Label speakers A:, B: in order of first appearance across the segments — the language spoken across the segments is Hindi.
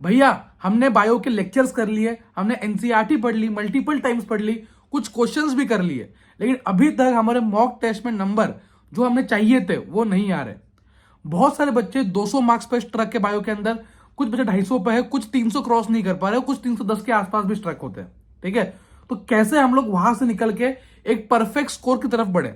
A: भैया हमने बायो के लेक्चर्स कर लिए, हमने एनसीईआरटी पढ़ ली, मल्टीपल टाइम्स पढ़ ली, कुछ क्वेश्चंस भी कर लिए, लेकिन अभी तक हमारे मॉक टेस्ट में नंबर जो हमें चाहिए थे वो नहीं आ रहे। बहुत सारे बच्चे 200 मार्क्स पे स्ट्रक के बायो के अंदर, कुछ बच्चे 250 पे है, कुछ 300 क्रॉस नहीं कर पा रहे, कुछ 310 के आसपास भी स्ट्रक होते हैं। ठीक है, तो कैसे हम लोग वहां से निकल के एक परफेक्ट स्कोर की तरफ बढ़े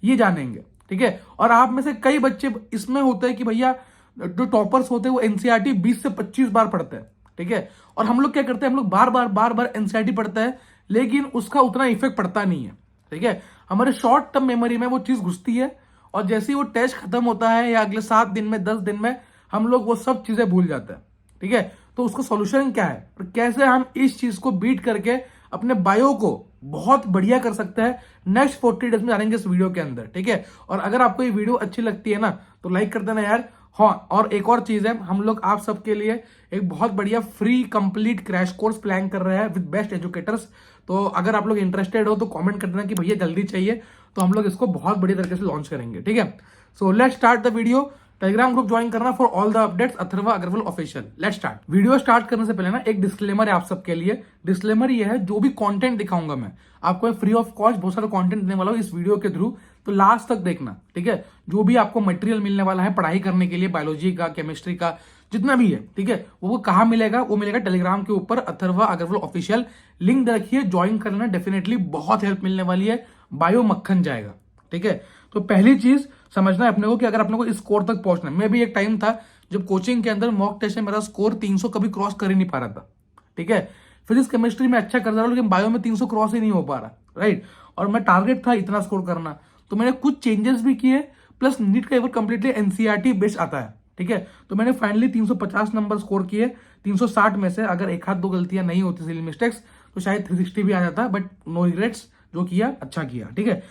A: ये जानेंगे। ठीक है, और आप में से कई बच्चे इसमें होते हैं कि भैया जो टॉपर्स होते हैं वो एनसीईआरटी 20 से 25 बार पढ़ते हैं। ठीक है, और हम लोग क्या करते हैं, हम लोग बार बार एनसीईआरटी पढ़ते हैं, लेकिन उसका उतना इफेक्ट पड़ता नहीं है। ठीक है, हमारे शॉर्ट टर्म मेमोरी में वो चीज घुसती है, और जैसे ही वो टेस्ट खत्म होता है या अगले 7 दिन में 10 दिन में हम लोग वो सब चीजें भूल जाते हैं। ठीक है, तो उसका सॉल्यूशन क्या है और कैसे हम इस चीज को बीट करके अपने बायो को बहुत बढ़िया कर सकते हैं, नेक्स्ट 40 डेज में जानेंगे इस वीडियो के अंदर। ठीक है, और अगर आपको ये वीडियो अच्छी लगती है ना तो लाइक कर देना यार। हाँ, और एक और चीज है, हम लोग आप सबके लिए एक बहुत बढ़िया free complete crash course plan कर रहे हैं विद बेस्ट एजुकेटर्स। तो अगर आप लोग इंटरेस्टेड हो तो कमेंट कर देना कि भैया जल्दी चाहिए, तो हम लोग इसको बहुत बढ़िया तरीके से लॉन्च करेंगे। ठीक है, so let's start the video. Telegram group join करना for all the updates, Atharva Agarwal official. Let's start. Video start करने से पहले ना एक डिस्क्लेमर है आप सबके लिए। डिस्क्लेमर ये है, जो भी कंटेंट दिखाऊंगा मैं आपको फ्री ऑफ कॉस्ट बहुत सारा कंटेंट देने वाला हूँ इस वीडियो के थ्रू, तो लास्ट तक देखना। ठीक है, जो भी आपको मटेरियल मिलने वाला है पढ़ाई करने के लिए, बायोलॉजी का, केमिस्ट्री का, जितना भी है, ठीक है, वो कहाँ मिलेगा, वो मिलेगा टेलीग्राम के ऊपर, अथर्वा अग्रवाल ऑफिशियल। लिंक रखिए, ज्वाइन कर लेना, डेफिनेटली बहुत हेल्प मिलने वाली है, बायो मक्खन जाएगा। ठीक है, तो पहली चीज समझना है अपने को कि अगर अपने को इस स्कोर तक पहुंचना है, मैं भी एक टाइम था जब कोचिंग के अंदर मॉक टेस्ट में मेरा स्कोर 300 कभी क्रॉस कर ही नहीं पा रहा था। ठीक है, फिजिक्स केमिस्ट्री में अच्छा कर रहा हूं, लेकिन बायो में 300 क्रॉस ही नहीं हो पा रहा। राइट, और मैं टारगेट था इतना स्कोर करना, तो मैंने कुछ चेंजेस भी किए, प्लस नीट का एक कंप्लीटली एनसीईआरटी बेस्ड आता है। ठीक है, तो मैंने फाइनली 350 नंबर स्कोर किए। 360 में से अगर एक हाथ दो गलतियां नहीं होती, सिली मिस्टेक्स, तो शायद 360 भी आ जाता, बट नो रिग्रेट्स, जो किया अच्छा किया। ठीक है,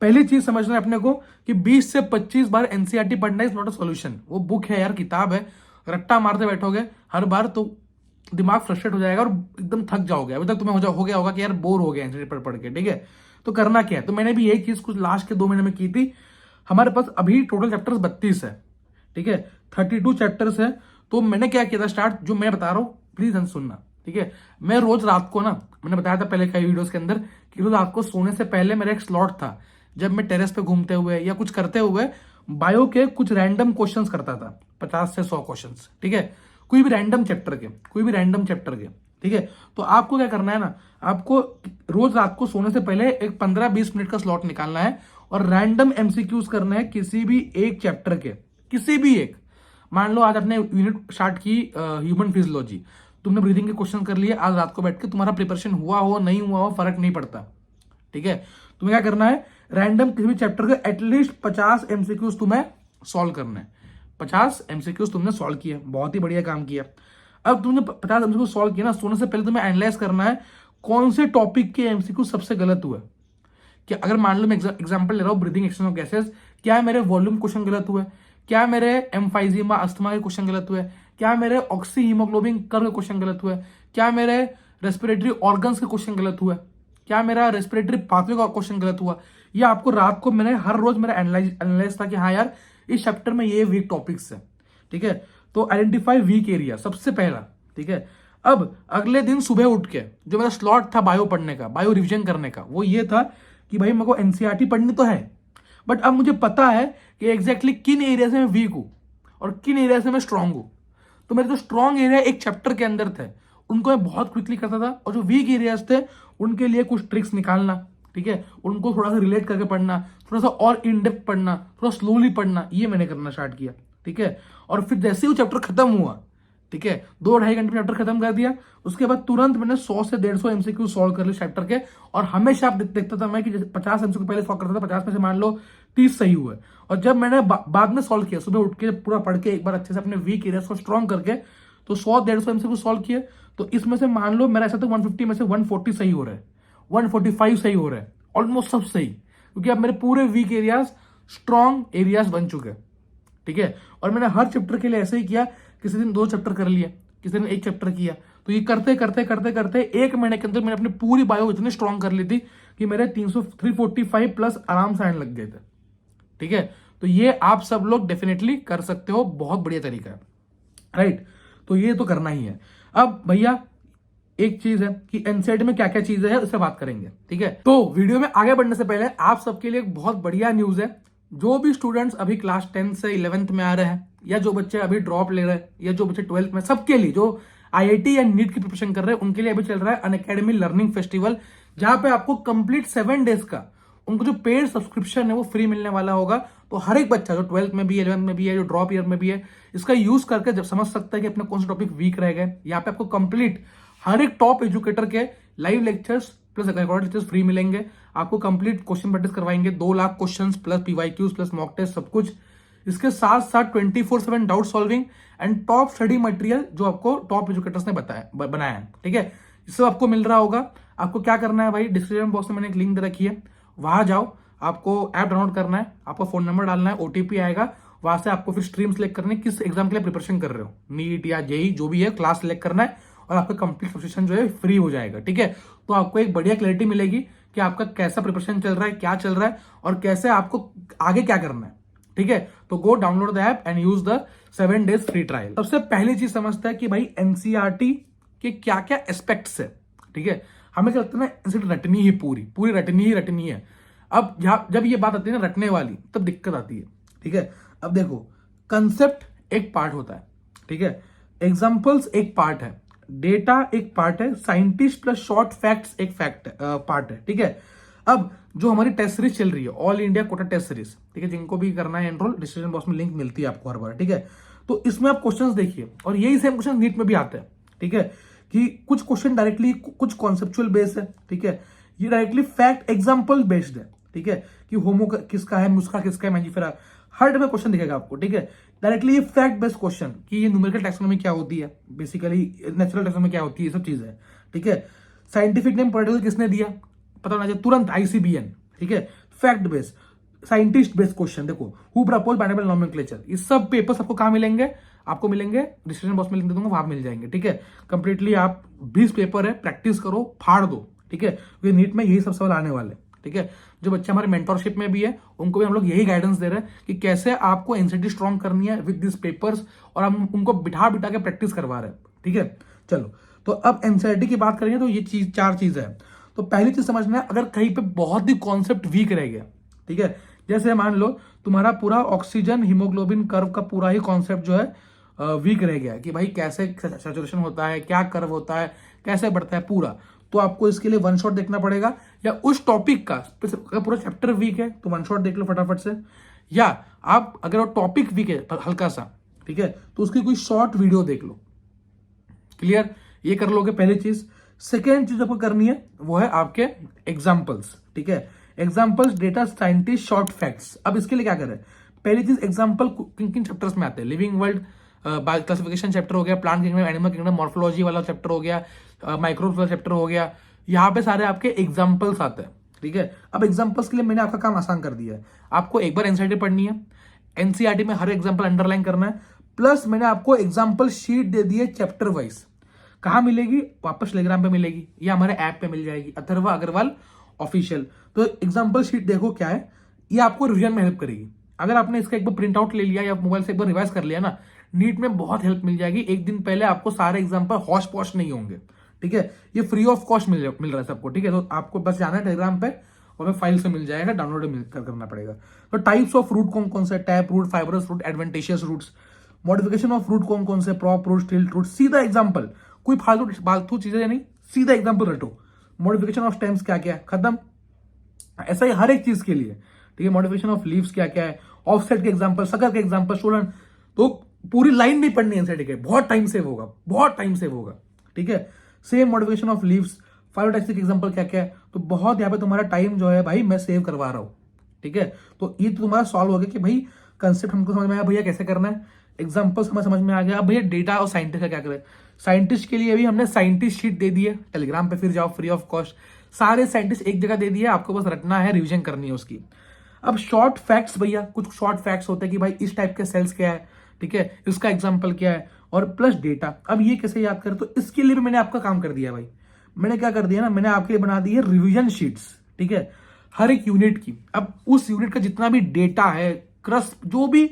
A: पहली चीज समझना है अपने को कि 20 से 25 बार एनसीईआरटी पढ़ना इज नॉट अ सॉल्यूशन। वो बुक है यार, किताब है, रट्टा मारते बैठोगे हर बार तो दिमाग फ्रस्ट्रेट हो जाएगा और एकदम थक जाओगे। अभी तक तुम्हें हो गया होगा कि यार बोर हो गया एनसीईआरटी पढ़ के। ठीक है, तो करना क्या है, तो मैंने भी यही चीज कुछ लास्ट के 2 महीने में की थी। हमारे पास अभी टोटल चैप्टर्स 32 है। ठीक है, 32 चैप्टर्स है। तो मैंने क्या किया था स्टार्ट, जो मैं बता रहा हूँ प्लीज सुनना। ठीक है, मैं रोज रात को ना, मैंने बताया था पहले कई वीडियोस के अंदर कि रोज रात को सोने से पहले मेरा एक स्लॉट था, जब मैं टेरेस पे घूमते हुए या कुछ करते हुए बायो के कुछ रैंडम क्वेश्चंस करता था, 50 से 100 क्वेश्चंस। ठीक है, कोई भी रैंडम चैप्टर के। ठीक है, तो आपको क्या करना है ना, आपको रोज रात को सोने से पहले एक 15-20 मिनट का स्लॉट निकालना है और रैंडम एमसीक्यूज करना है किसी भी एक चैप्टर के, किसी भी एक। मान लो आज आपने यूनिट स्टार्ट की ह्यूमन फिजियोलॉजी, तुमने ब्रीदिंग के क्वेश्चन कर लिए, आज रात को बैठ के तुम्हारा प्रिपरेशन हुआ हो नहीं हुआ हो फर्क नहीं पड़ता। ठीक है, तुम्हें क्या करना है, रैंडम किसी भी चैप्टर के एटलीस्ट 50 एमसीक्यूज तुम्हें सॉल्व करना है। 50 एमसीक्यूज तुमने सॉल्व किया, बहुत ही बढ़िया काम किया। अब तुमने 50 एमसीक्यू सॉल्व किया ना, सोने से पहले तुम्हें एनालाइज करना है कौन से टॉपिक के एमसीक्यू सबसे गलत हुए। कि अगर मान लो मैं एग्जांपल ले रहा हूँ ब्रीदिंग एक्सचेंज ऑफ गैसेस, क्या मेरे वॉल्यूम क्वेश्चन गलत हुए, क्या मेरे एम्फाइजीमा अस्थमा के क्वेश्चन गलत हुए, क्या मेरे ऑक्सी हीमोग्लोबिन कर्व के क्वेश्चन गलत हुए, क्या मेरे रेस्पिरेटरी ऑर्गन्स के क्वेश्चन गलत हुए, क्या मेरा रेस्पिरेटरी पाथवे का क्वेश्चन गलत हुआ। ये आपको रात को, मैंने हर रोज मेरा एनालाइज था कि हाँ यार इस चैप्टर में ये वीक टॉपिक्स है। ठीक है, तो आइडेंटिफाई वीक एरिया सबसे पहला। ठीक है, अब अगले दिन सुबह उठ के जो मेरा स्लॉट था बायो पढ़ने का, बायो रिविजन करने का, वो ये था कि भाई मेरे को एनसीईआरटी पढ़नी तो है, बट अब मुझे पता है कि एग्जैक्टली किन एरिया से मैं वीक हूं और किन एरिया से मैं स्ट्रांग हूं। तो मेरे जो स्ट्रांग एरिया एक चैप्टर के अंदर थे उनको मैं बहुत क्विकली करता था, और जो वीक एरियाज थे उनके लिए कुछ ट्रिक्स निकालना। ठीक है, उनको थोड़ा सा रिलेट करके पढ़ना, थोड़ा सा और इन डेप्थ पढ़ना, थोड़ा स्लोली पढ़ना, ये मैंने करना स्टार्ट किया। ठीक है, और फिर जैसे ही वो चैप्टर खत्म हुआ, ठीक है, 2-2.5 घंटे में चैप्टर खत्म कर दिया, उसके बाद तुरंत मैंने 100 से 150 एमसीक्यू सॉल्व कर लिए चैप्टर के। और हमेशा आप देखता था मैं कि 50 एमसीक्यू पहले सॉल्व करता था, 50 में से मान लो 30 सही हुए। और जब मैंने बाद में सॉल्व किया, सुबह उठ के पूरा पढ़ के एक बार अच्छे से अपने वीक एरियाज को स्ट्रॉन्ग करके, तो 100-150 एमसीक्यू सॉल्व किए। तो इसमें से मान लो मेरा ऐसा था 150 में से 140 सही हो रहा है, 145 सही हो रहा है, ऑलमोस्ट सब सही, क्योंकि अब मेरे पूरे वीक एरियाज स्ट्रॉन्ग एरियाज बन चुके हैं। ठीक है, और मैंने हर चैप्टर के लिए ऐसे ही किया, किसी दिन 2 चैप्टर कर लिए, किसी दिन 1 चैप्टर किया। तो ये करते करते करते करते 1 महीने के अंदर मैंने अपनी पूरी बायो इतनी स्ट्रॉन्ग कर ली थी कि मेरे 345 प्लस आराम से आने लग गए थे। ठीक है, तो ये आप सब लोग डेफिनेटली कर सकते हो, बहुत बढ़िया तरीका है। राइट, तो ये तो करना ही है। अब भैया एक चीज है कि एनसीईआरटी में क्या क्या चीजें है उससे बात करेंगे, ठीक है। तो वीडियो में आगे बढ़ने से पहले आप सबके लिए एक बहुत बढ़िया न्यूज है। जो भी स्टूडेंट्स अभी क्लास 10 से 11th में आ रहे हैं, या जो बच्चे अभी ड्रॉप ले रहे हैं, या जो बच्चे 12th में, सबके लिए जो आईआईटी या नीट की प्रिपरेशन कर रहे हैं उनके लिए अभी चल रहा है अनअकैडमी लर्निंग फेस्टिवल, जहां पे आपको कंप्लीट 7 डेज का उनको जो पेड सब्सक्रिप्शन है वो फ्री मिलने वाला होगा। तो हर एक बच्चा जो 12th में भी है, 11th में भी है, जो ड्रॉप ईयर में भी है, इसका यूज करके जब समझ सकता है कि अपने कौन से टॉपिक वीक रह गए। यहाँ पे आपको कंप्लीट हर एक टॉप एजुकेटर के live lectures plus recorded lectures free मिलेंगे। आपको कंप्लीट क्वेश्चन प्रैक्टिस करवाएंगे, 2 lakh question plus PYQs plus mock test सब कुछ। इसके साथ साथ 24/7 doubt solving and top study material जो आपको टॉप एजुकेटर्स ने बनाया है, ठीक है। इससे आपको मिल रहा होगा। आपको क्या करना है भाई, डिस्क्रिप्शन बॉक्स में मैंने एक लिंक दे रखी है, वहां जाओ, आपको ऐप डाउनलोड करना है, आपका फोन नंबर डालना है, ओटीपी आएगा, वहां से आपको फिर स्ट्रीम सेलेक्ट करनी है, किस एग्जाम के लिए प्रिपरेशन कर रहे हो, नीट या जेई जो भी है, क्लास सेलेक्ट करना है और आपका कंप्लीट सब्सक्रिप्शन जो है फ्री हो जाएगा, ठीक है। तो आपको एक बढ़िया क्लैरिटी मिलेगी कि आपका कैसा प्रिपरेशन चल रहा है, क्या चल रहा है और कैसे आपको आगे क्या करना है, ठीक है। तो go download the app and use the 7 days free trial. सबसे पहली चीज समझता है कि भाई एनसीईआरटी के क्या क्या एस्पेक्ट्स है, ठीक है। हमें क्या लगता है ना, एनसीईआरटी रटनी ही पूरी रटनी है। अब जब ये बात आती है ना रटने वाली, तब दिक्कत आती है, ठीक है। अब देखो, कंसेप्ट एक पार्ट होता है, ठीक है, एग्जाम्पल्स एक पार्ट है, डेटा एक पार्ट है, साइंटिस्ट प्लस शॉर्ट फैक्ट्स एक पार्ट है, ठीक है। अब जो हमारी टेस्ट सीरीज चल रही है, all India Kota test series, ठीक है, जिनको भी करना है एनरोल, डिस्क्रिप्शन बॉक्स में लिंक मिलती है आपको हर बार, ठीक है। तो इसमें आप क्वेश्चंस देखिए, और यही सेम क्वेश्चन नीट में भी आते हैं, ठीक है, कि कुछ क्वेश्चन डायरेक्टली, कुछ कॉन्सेप्चुअल बेस्ड है, ठीक है, ये डायरेक्टली फैक्ट एग्जाम्पल बेस्ड है, ठीक है, कि होमो किसका है, मुस्का किसका है, मैंजिफेरा, हर टाइप में क्वेश्चन दिखेगा आपको, ठीक है। डायरेक्टली ये फैक्ट बेस्ड क्वेश्चन कि ये न्यूमेरिकल टैक्सोनॉमी क्या होती है, बेसिकली नेचुरल टैक्सोनॉमी क्या होती है, ये सब चीजें है, ठीक है। साइंटिफिक नेम पर्टिकुलर किसने दिया पता होना चाहिए तुरंत, आईसीबीएन, ठीक है। Fact based scientist based question, देखो हु प्रपोज बाइनरी नोमेनक्लेचर, ये सब पेपर्स आपको कहां मिलेंगे, आपको मिलेंगे डिस्क्रिप्शन बॉक्स में लिंक दे दूंगा, वहां मिल जाएंगे, ठीक है। कंप्लीटली आप 20 पेपर है, प्रैक्टिस करो, फाड़ दो, ठीक है, क्योंकि नीट में यही सब सवाल आने वाले, ठीक है। जो बच्चे हमारे मेंटरशिप में भी है उनको भी हम लोग यही गाइडेंस दे रहे हैं कि कैसे आपको एनसीईआरटी स्ट्रॉन्ग करनी है विद दिस पेपर्स, और हम उनको बिठा के प्रैक्टिस करवा रहे हैं, ठीक है। चलो, तो अब एनसीईआरटी की बात करेंगे तो ये चीज 4 चीजें हैं। तो पहली चीज समझना है, अगर कहीं पे बहुत ही कॉन्सेप्ट वीक रह गया, ठीक है, जैसे मान लो तुम्हारा पूरा ऑक्सीजन हीमोग्लोबिन कर्व का पूरा ही कॉन्सेप्ट जो है वीक रह गया कि भाई कैसे सैचुरेशन होता है, क्या कर्व होता है, कैसे बढ़ता है पूरा, तो आपको इसके लिए वन शॉट देखना पड़ेगा, या उस टॉपिक का अगर पूरा चैप्टर वीक है तो वन शॉट देख लो फटाफट से, या आप अगर वो टॉपिक वीक है हल्का सा, ठीक है, तो उसकी कोई शॉर्ट वीडियो देख लो। क्लियर, ये कर लोगे पहली चीज। सेकेंड चीज आपको करनी है वो है आपके एग्जाम्पल्स, ठीक है, examples, data, scientist, short facts. अब इसके लिए क्या करें, पहली चीज एग्जाम्पल किन किन चैप्टर्स में आते हैं, लिविंग वर्ल्ड क्लासिफिकेशन चैप्टर हो गया, plant kingdom, animal kingdom, morphology वाला चैप्टर हो गया, माइक्रोब्स वाला चैप्टर हो गया, यहाँ पे सारे आपके एग्जाम्पल्स आते हैं, ठीक है। अब एग्जाम्पल्स के लिए मैंने आपका काम आसान कर दिया है, आपको एक बार एनसीईआरटी पढ़नी है, एनसीईआरटी में हर एग्जाम्पल अंडरलाइन करना है, प्लस मैंने आपको एग्जाम्पल शीट दे दी है चैप्टर वाइज। कहाँ मिलेगी, वापस टेलीग्राम पे मिलेगी या हमारे ऐप पे मिल जाएगी, अथर्वा अग्रवाल ऑफिशियल। तो एग्जाम्पल शीट देखो क्या है, ये आपको रिवीजन में हेल्प करेगी। अगर आपने इसका एक बार प्रिंट आउट ले लिया या मोबाइल से एक बार रिवाइज कर लिया ना, नीट में बहुत हेल्प मिल जाएगी। एक दिन पहले आपको सारे एग्जाम्पल हॉश पॉश नहीं होंगे, ठीक है, ये फ्री ऑफ कॉस्ट मिल रहा है सबको, ठीक है। तो आपको बस जाना है टेलीग्राम पे और फाइल से मिल जाएगा, डाउनलोड करना पड़ेगा। तो टाइप्स ऑफ रूट कौन कौन से, tap root, fibrous root, adventitious roots, modification of root कौन कौन से, प्रॉप रूट, स्टिल्ट रूट, सीधा एग्जाम्पल, कोई फालतू चीजें नहीं, सीधा एग्जाम्पल रटो। मॉडिफिकेशन ऑफ स्टेम्स क्या क्या है, खत्म। ऐसा ही हर एक चीज के लिए, ठीक है। मॉडिफिकेशन ऑफ लीव्स क्या क्या है, ऑफसेट के एग्जाम्पल, सकर के एग्जाम्पल, स्टूडेंट, तो पूरी लाइन नहीं पढ़नी है, ठीक है, बहुत टाइम सेव होगा, ठीक है। Same modification of leaves, phyllotaxic example क्या क्या है, तो बहुत यहाँ पे तुम्हारा टाइम जो है भाई मैं सेव करवा रहा हूँ, ठीक है। तो ये तो तुम्हारा सॉल्व हो गया कि भाई कंसेप्ट हमको समझ में आया, भैया कैसे करना है, एग्जाम्पल्स हमें समझ में आ गया। अब भैया डेटा और साइंटिस्ट का क्या करें, साइंटिस्ट के लिए भी हमने साइंटिस्ट शीट दे दी है, टेलीग्राम पे फिर जाओ, फ्री ऑफ कॉस्ट, सारे साइंटिस्ट एक जगह दे दिया, आपको बस रटना है, रिवीजन करनी है उसकी। अब शॉर्ट फैक्ट्स, भैया कुछ शॉर्ट फैक्ट्स होते हैं कि भाई इस टाइप के सेल्स क्या है, ठीक है, इसका एग्जाम्पल क्या है, और प्लस डेटा। अब ये कैसे याद करें, तो इसके लिए भी मैंने आपका काम कर दिया भाई, मैंने क्या कर दिया ना, मैंने आपके लिए बना दी है रिवीजन शीट्स, ठीक है, हर एक यूनिट की। अब उस यूनिट का जितना भी डेटा है, क्रस, जो भी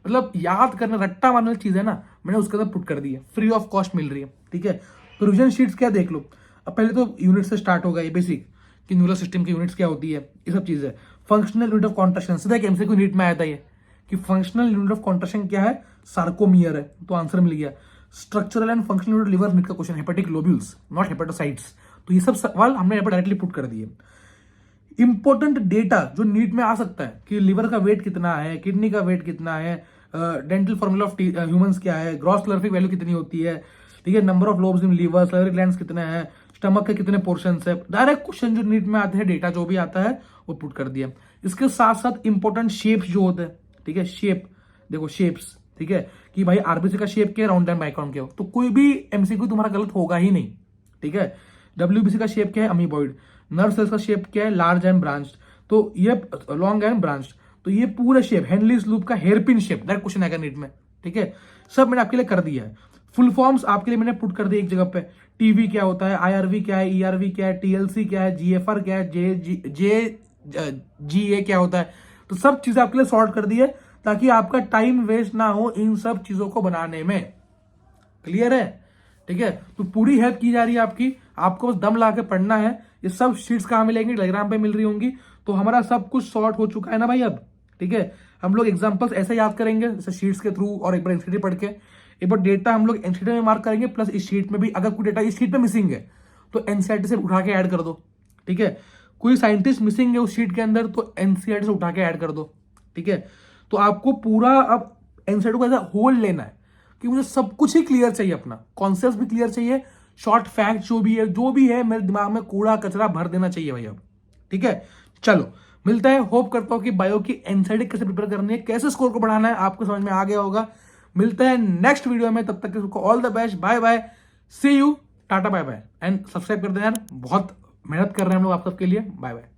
A: मतलब याद करना, रट्टा मारने वाली चीज है ना, मैंने उसके अंदर पुट कर दी है, फ्री ऑफ कॉस्ट मिल रही है, ठीक है। प्रोविजन शीट्स क्या देख लो। अब पहले तो यूनिट से स्टार्ट होगा, ये बेसिक कि न्यूरल सिस्टम की यूनिट्स क्या होती है, ये सब चीजें। फंक्शनल यूनिट ऑफ कॉन्ट्रैक्शन, सीधा एक एमसीक्यू यूनिट में आया था ये कि फंक्शनल यूनिट ऑफ कॉन्ट्रैक्शन क्या है, सार्कोमियर है, तो आंसर मिल गया। Structural and functional unit liver NEET का question, hepatic lobules not hepatocytes, तो ये सब सवाल हमने यहाँ पर डायरेक्टली पुट कर दिए। इंपॉर्टेंट डेटा जो नीट में आ सकता है कि लिवर का वेट कितना है, किडनी का वेट कितना है, डेंटल फॉर्मूला ऑफ ह्यूमंस क्या है, ग्रॉस कैलोरीफिक वैल्यू कितनी होती है, ठीक है, number of lobes in liver, salary glands कितने हैं, स्टमक के कितने पोर्शंस है, डायरेक्ट क्वेश्चन जो नीट में आते हैं, डेटा जो भी आता है वो पुट कर दिया। इसके साथ साथ इंपॉर्टेंट शेप्स जो होते हैं, ठीक है, शेप देखो शेप्स, ठीक है, कि भाई आरबीसी का शेप क्या है, राउंड एंड बाइकॉन क्या हो, तो कोई भी एमसीक्यू तुम्हारा गलत होगा ही नहीं, ठीक है। डब्ल्यूबीसी का शेप क्या है, अमीबॉइड। नर्व सेल्स का शेप क्या है, लार्ज एंड ब्रांच्ड, तो ये लॉन्ग एंड ब्रांच्ड, तो ये पूरा शेप हेनलीज लूप का हेयरपिन शेप, डायरेक्ट क्वेश्चन आएगा नीट में, ठीक है। सब मैंने आपके लिए कर दिया है। फुल फॉर्म्स आपके लिए मैंने पुट कर दिया एक जगह पे। टीवी क्या होता है, आईआरवी क्या है, ईआरवी क्या है, टीएलसी क्या है, जीएफआर क्या है, जीए क्या होता है, तो सब चीजें आपके लिए सॉर्ट कर दी है ताकि आपका टाइम वेस्ट ना हो इन सब चीजों को बनाने में। क्लियर है, ठीक है। तो पूरी हेल्प की जा रही है आपकी, आपको बस दम ला के पढ़ना है। ये सब शीट्स कहाँ मिलेंगी, टेलीग्राम पे मिल रही होंगी। तो हमारा सब कुछ सॉर्ट हो चुका है ना भाई अब, ठीक है। हम लोग एग्जांपल्स ऐसे याद करेंगे जैसे शीट्स के थ्रू, और एक बार एनसीटी पढ़ के, एक बार डेटा हम लोग एनसीटी में मार्क करेंगे, प्लस इस शीट में भी अगर कोई डेटा इस शीट में मिसिंग है तो एनसीईआरटी से उठा के ऐड कर दो, ठीक है। कोई साइंटिस्ट मिसिंग है उस शीट के अंदर तो एनसीईआरटी से उठा के ऐड कर दो, ठीक है। तो आपको पूरा अब एनसीईआरटी को ऐसा होल्ड लेना है कि मुझे सब कुछ ही क्लियर चाहिए, अपना कॉन्सेप्ट भी क्लियर चाहिए, शॉर्ट फैक्ट जो भी है मेरे दिमाग में कूड़ा कचरा भर देना चाहिए भाई अब, ठीक है। चलो मिलता है, होप करता हूं कि बायो की एनसीईआरटी कैसे प्रिपेयर करनी है, कैसे स्कोर को बढ़ाना है, आपको समझ में आ गया होगा। मिलते हैं नेक्स्ट वीडियो में, तब तक के सबको all the best, bye bye, see you, tata bye bye, and subscribe कर देना यार, बहुत मेहनत कर रहे हैं हम लोग आप सबके लिए, बाय बाय।